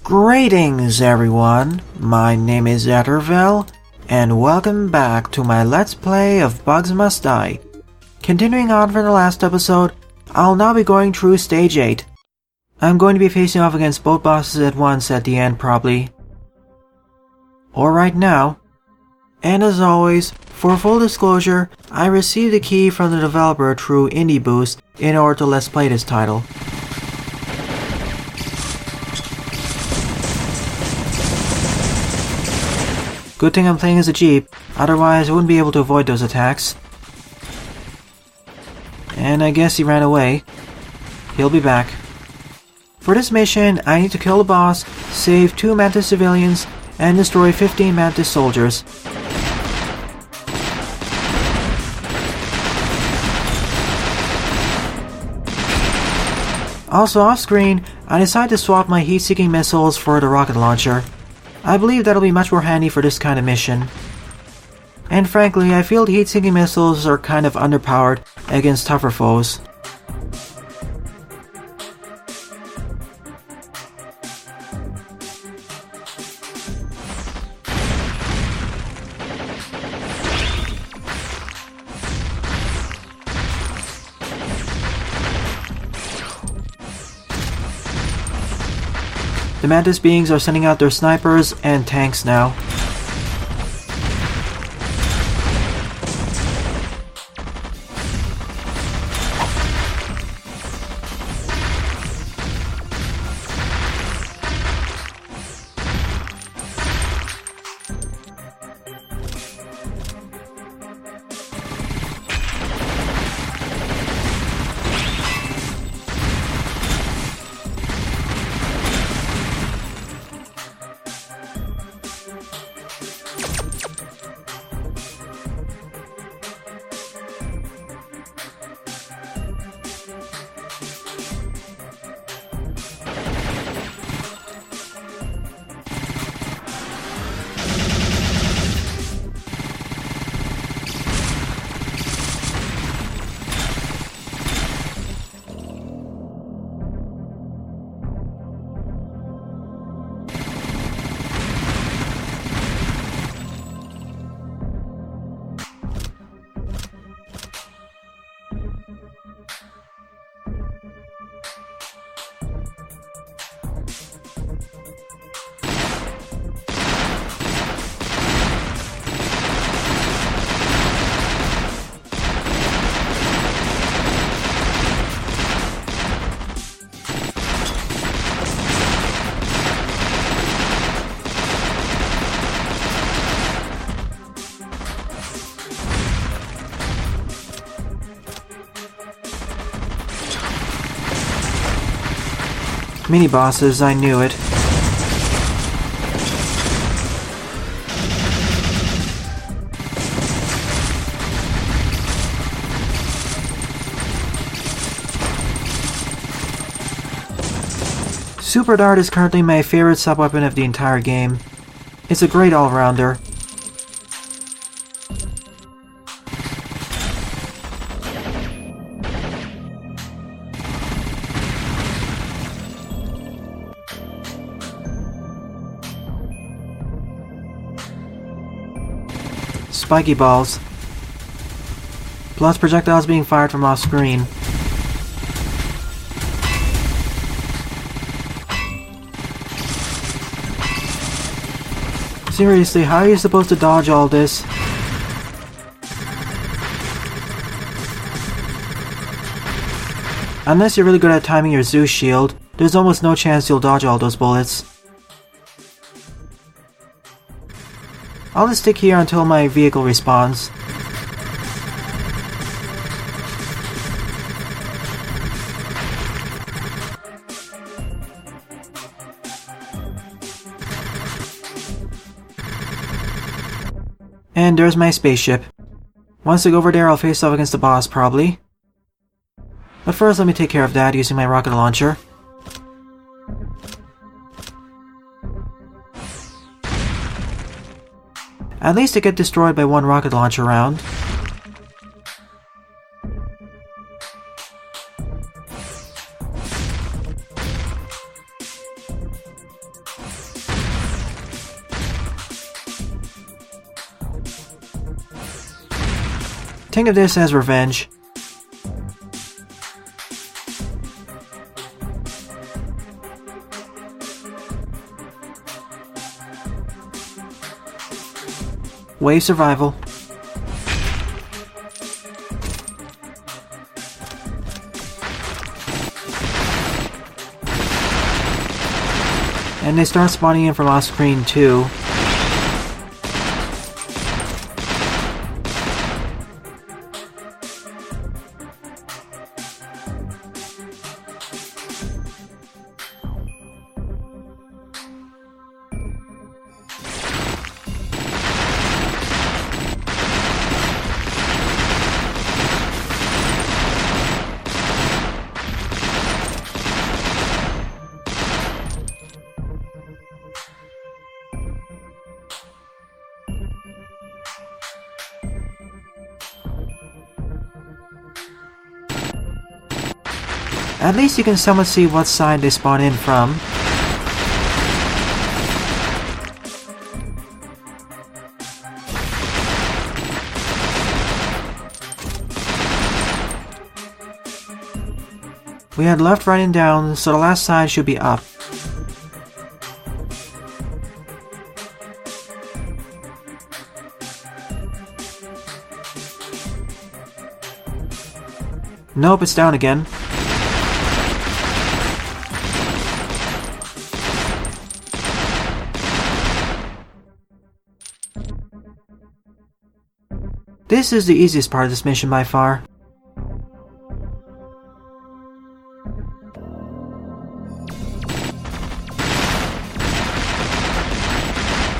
Greetings everyone, my name is Etterville, and welcome back to my Let's Play of Bugs Must Die. Continuing on from the last episode, I'll now be going through Stage 8. I'm going to be facing off against both bosses at once at the end probably. Or right now. And as always, for full disclosure, I received a key from the developer through Indie Boost in order to Let's Play this title. Good thing I'm playing as a Jeep, otherwise I wouldn't be able to avoid those attacks. And I guess he ran away. He'll be back. For this mission, I need to kill the boss, save 2 Mantis civilians, and destroy 15 Mantis soldiers. Also off-screen, I decided to swap my heat-seeking missiles for the rocket launcher. I believe that'll be much more handy for this kind of mission. And frankly, I feel the heat-seeking missiles are kind of underpowered against tougher foes. The Mantis beings are sending out their snipers and tanks now. Mini-bosses, I knew it. Super Dart is currently my favorite sub-weapon of the entire game. It's a great all-rounder. Spiky balls. Plus projectiles being fired from off screen. Seriously, how are you supposed to dodge all this? Unless you're really good at timing your Zeus shield, there's almost no chance you'll dodge all those bullets. I'll just stick here until my vehicle respawns. And there's my spaceship. Once I go over there, I'll face off against the boss, probably. But first, let me take care of that using my rocket launcher. At least I get destroyed by one rocket launcher round. Think of this as revenge. Wave survival. And they start spawning in from off screen too. At least you can somewhat see what side they spawn in from. We had left, right, and down, so the last side should be up. Nope, it's down again. This is the easiest part of this mission by far.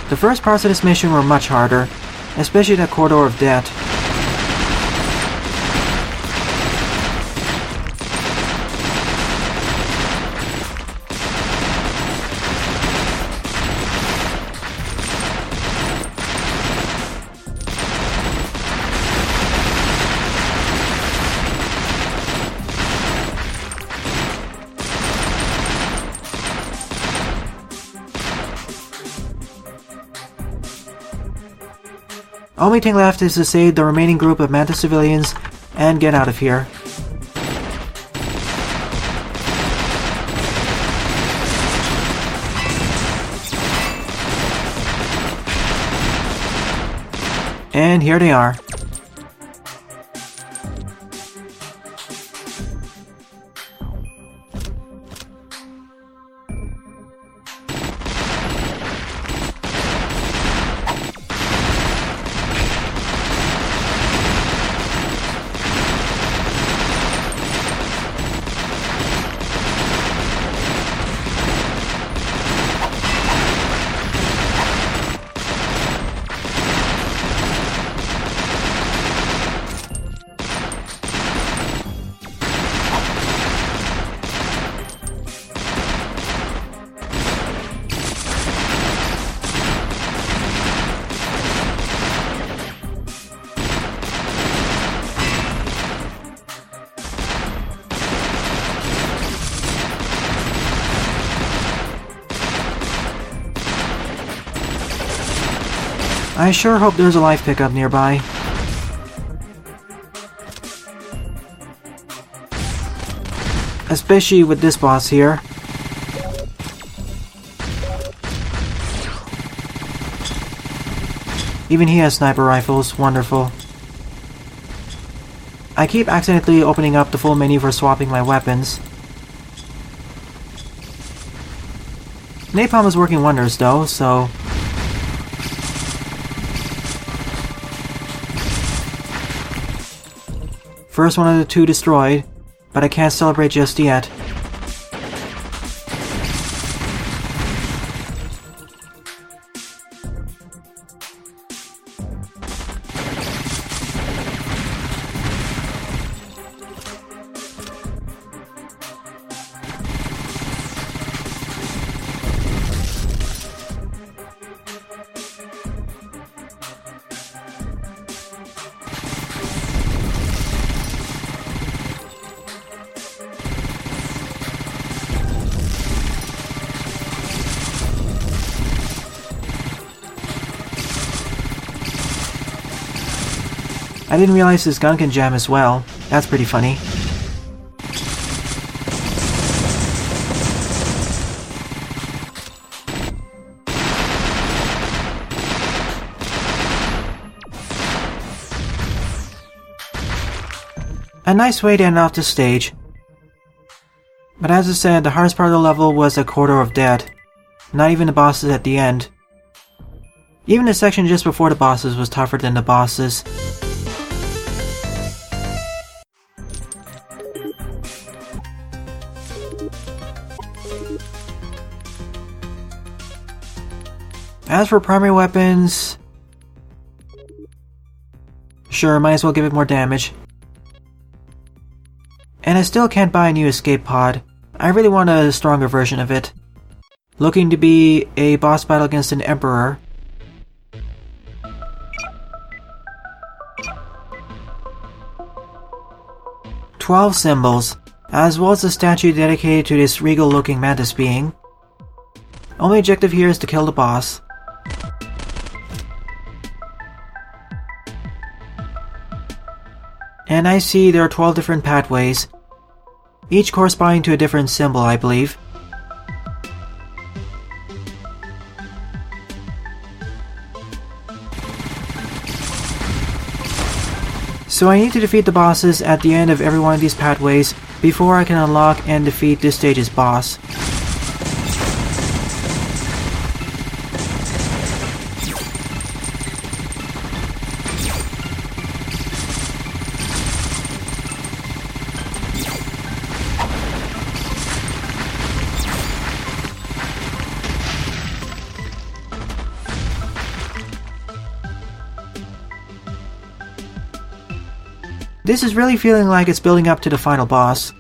The first parts of this mission were much harder, especially that corridor of death. Only thing left is to save the remaining group of Mantis civilians and get out of here. And here they are. I sure hope there's a life pickup nearby. Especially with this boss here. Even he has sniper rifles, wonderful. I keep accidentally opening up the full menu for swapping my weapons. Napalm is working wonders though, so... First one of the two destroyed, but I can't celebrate just yet. I didn't realize this gun can jam as well. That's pretty funny. A nice way to end off the stage. But as I said, the hardest part of the level was a corridor of death. Not even the bosses at the end. Even the section just before the bosses was tougher than the bosses. As for primary weapons... Sure, might as well give it more damage. And I still can't buy a new escape pod. I really want a stronger version of it. Looking to be a boss battle against an Emperor. "12 symbols, as well as a statue dedicated to this regal-looking mantis being. Only objective here is to kill the boss. And I see there are 12 different pathways, each corresponding to a different symbol, I believe. So I need to defeat the bosses at the end of every one of these pathways before I can unlock and defeat this stage's boss. This is really feeling like it's building up to the final boss.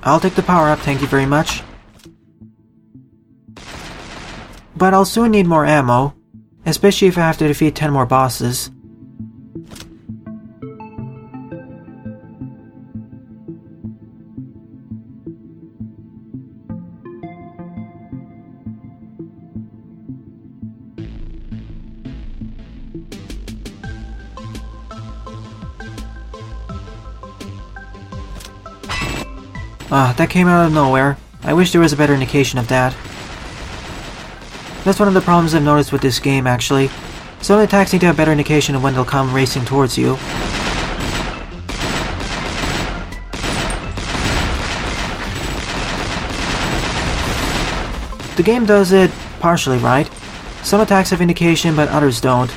I'll take the power up, thank you very much. But I'll soon need more ammo, especially if I have to defeat 10 more bosses. That came out of nowhere. I wish there was a better indication of that. That's one of the problems I've noticed with this game, actually. Some of the attacks need to have better indication of when they'll come racing towards you. The game does it partially right. Some attacks have indication, but others don't.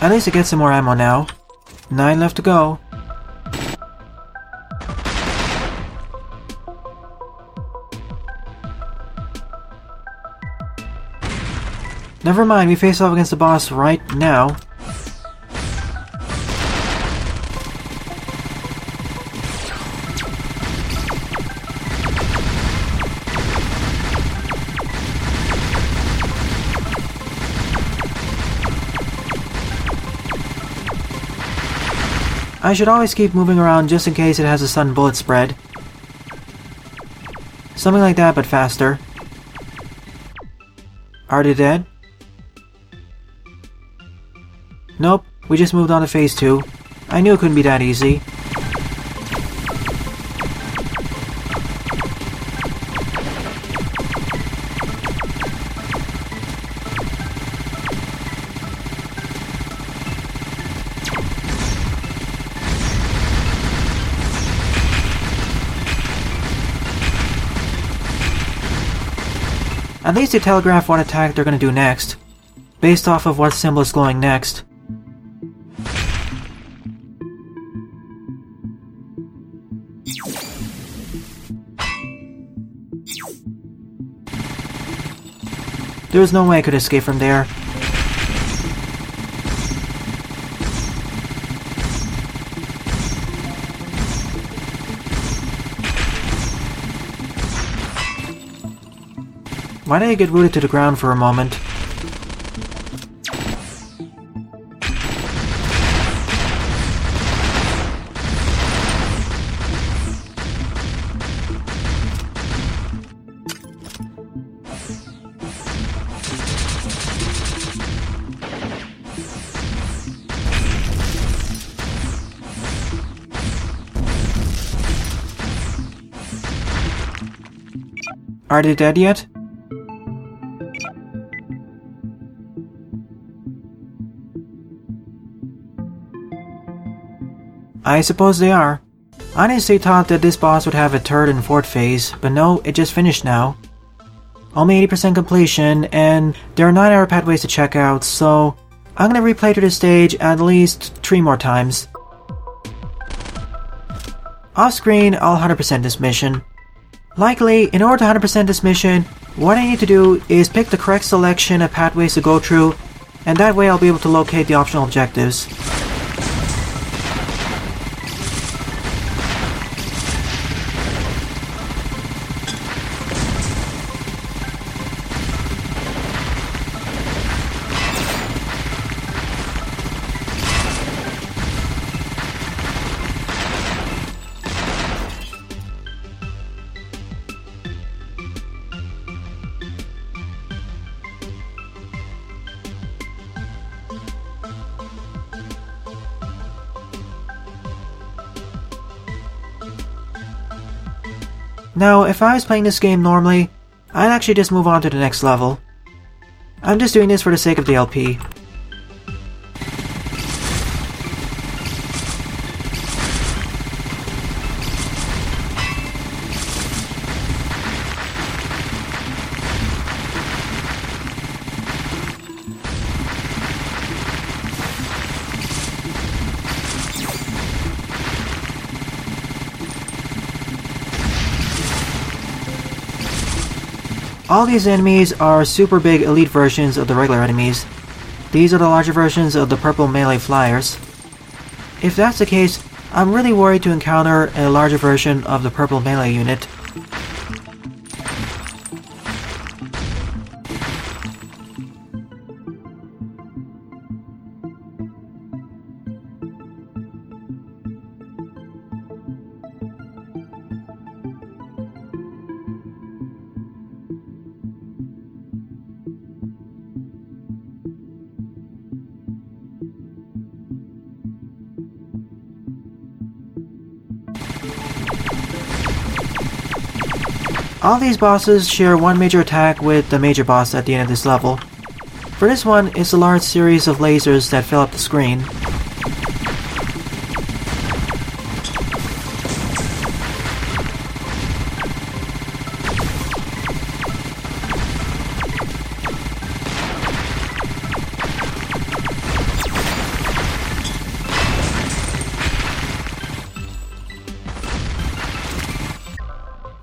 At least I get some more ammo now. 9 left to go. Never mind, we face off against the boss right now. I should always keep moving around just in case it has a sudden bullet spread. Something like that, but faster. Are they dead? Nope, we just moved on to phase 2. I knew it couldn't be that easy. At least they telegraph what attack they're gonna do next, based off of what symbol is glowing next. There was no way I could escape from there. Why did I get rooted to the ground for a moment? Are they dead yet? I suppose they are. I honestly thought that this boss would have a third and fourth phase, but no, it just finished now. Only 80% completion, and there are 9-hour pathways to check out, so I'm gonna replay through this stage at least 3 more times. Off screen, I'll 100% this mission. Likely, in order to 100% this mission, what I need to do is pick the correct selection of pathways to go through, and that way I'll be able to locate the optional objectives. Now, if I was playing this game normally, I'd actually just move on to the next level. I'm just doing this for the sake of the LP. All these enemies are super big elite versions of the regular enemies. These are the larger versions of the purple melee flyers. If that's the case, I'm really worried to encounter a larger version of the purple melee unit. All these bosses share one major attack with the major boss at the end of this level. For this one, it's a large series of lasers that fill up the screen.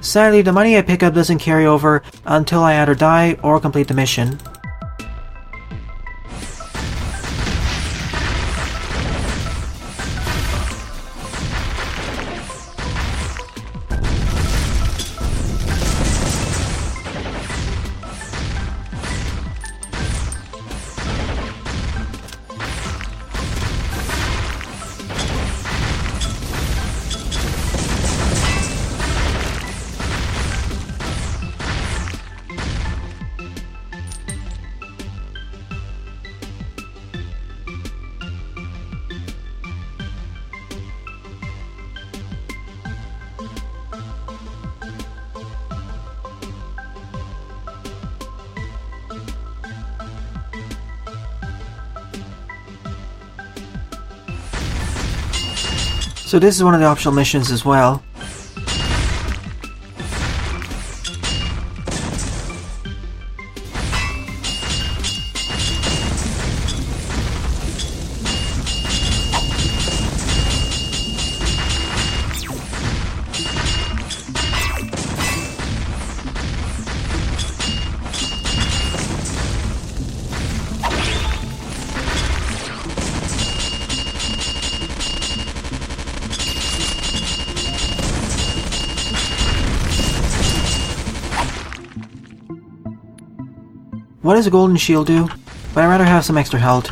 Sadly, the money I pick up doesn't carry over until I either die or complete the mission. So this is one of the optional missions as well. What does a golden shield do? But I'd rather have some extra health.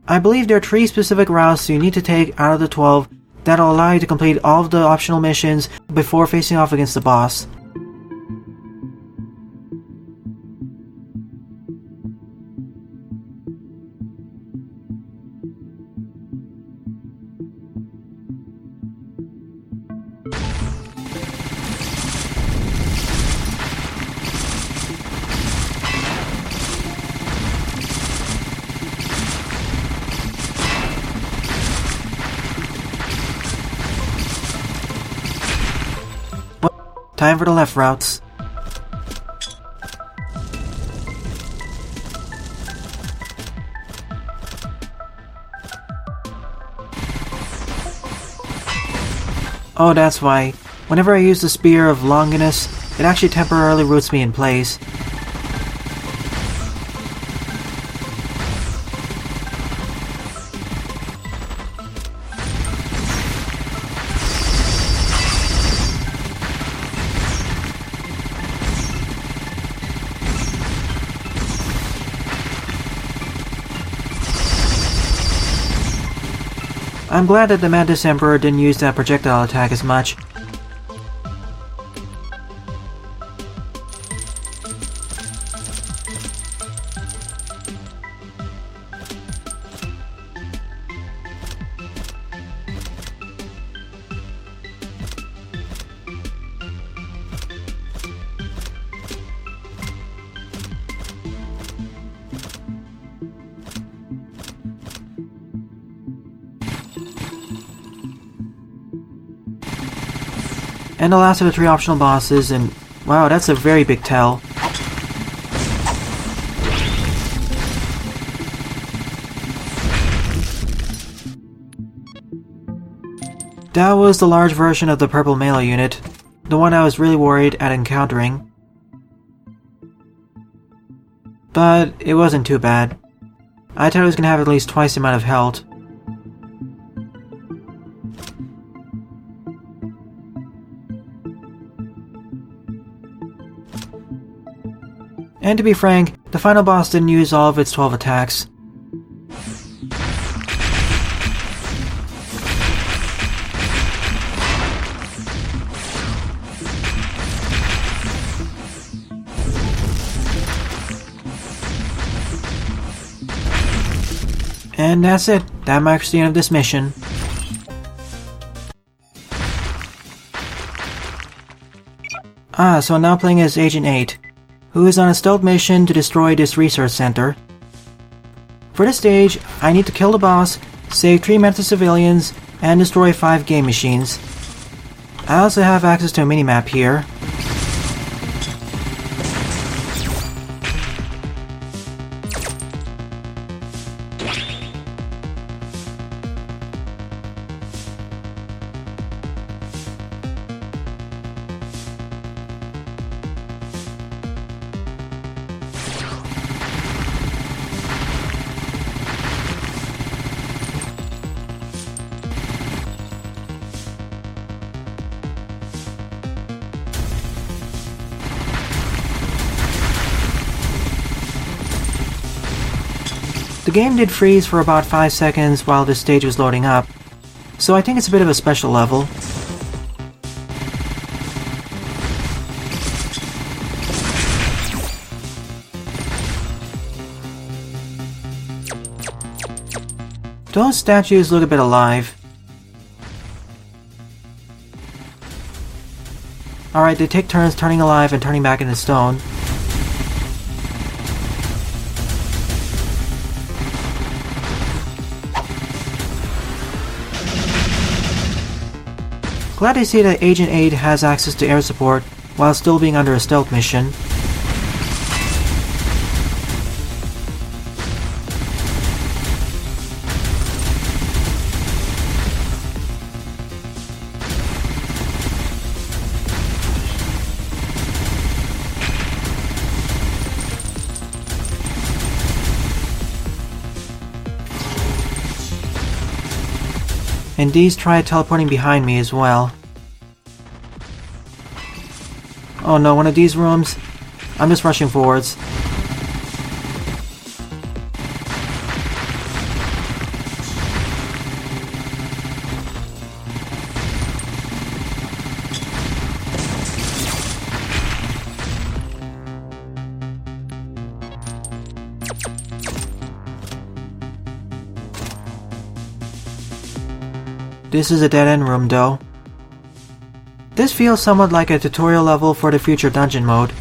I believe there are 3 specific routes you need to take out of the 12 that'll allow you to complete all of the optional missions before facing off against the boss. Time for the left routes. Oh, that's why. Whenever I use the Spear of Longinus, it actually temporarily roots me in place. I'm glad that the Mantis Emperor didn't use that projectile attack as much. And the last of the 3 optional bosses, and wow, that's a very big tell. That was the large version of the purple melee unit, the one I was really worried at encountering. But it wasn't too bad. I thought it was gonna have at least twice the amount of health. And to be frank, the final boss didn't use all of its 12 attacks. And that's it. That marks the end of this mission. So I'm now playing as Agent 8. Who is on a stealth mission to destroy this research center. For this stage, I need to kill the boss, save 3 Mantis civilians, and destroy 5 game machines. I also have access to a minimap here. The game did freeze for about 5 seconds while this stage was loading up, so I think it's a bit of a special level. Those statues look a bit alive. Alright, they take turns turning alive and turning back into stone. Glad to see that Agent 8 has access to air support while still being under a stealth mission. And Dee's tried teleporting behind me as well. Oh no, one of these rooms? I'm just rushing forwards. This is a dead-end room though. This feels somewhat like a tutorial level for the future dungeon mode.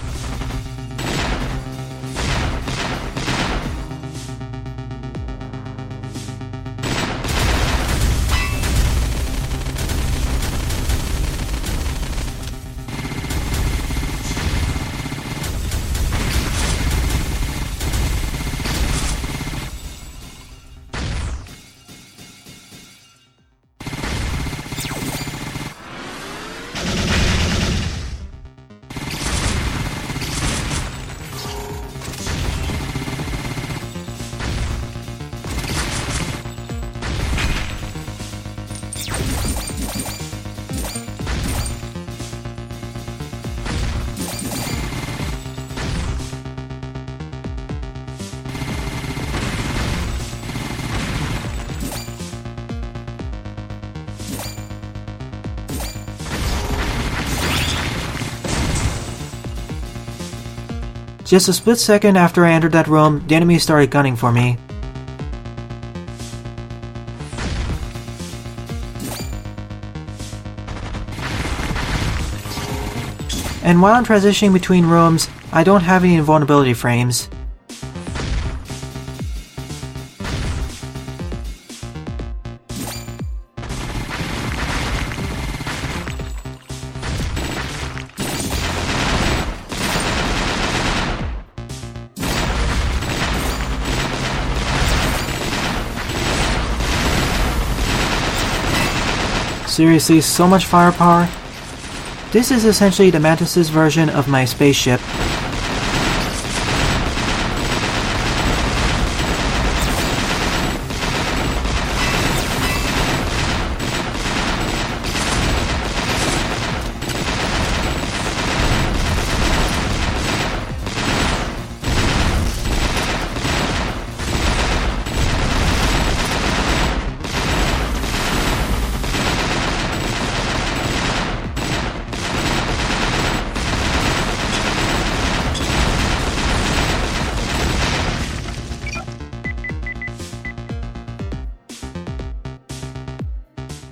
Just a split second after I entered that room, the enemy started gunning for me. And while I'm transitioning between rooms, I don't have any invulnerability frames. Seriously, so much firepower. This is essentially the Mantis' version of my spaceship.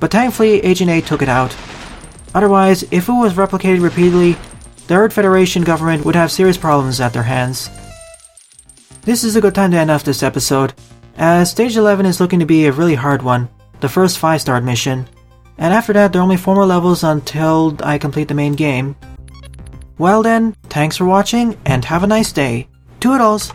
But thankfully, Agent 8 took it out. Otherwise, if it was replicated repeatedly, the Earth Federation government would have serious problems at their hands. This is a good time to end off this episode, as Stage 11 is looking to be a really hard one, the first 5-star mission, and after that there are only 4 more levels until I complete the main game. Well then, thanks for watching, and have a nice day. Toodles!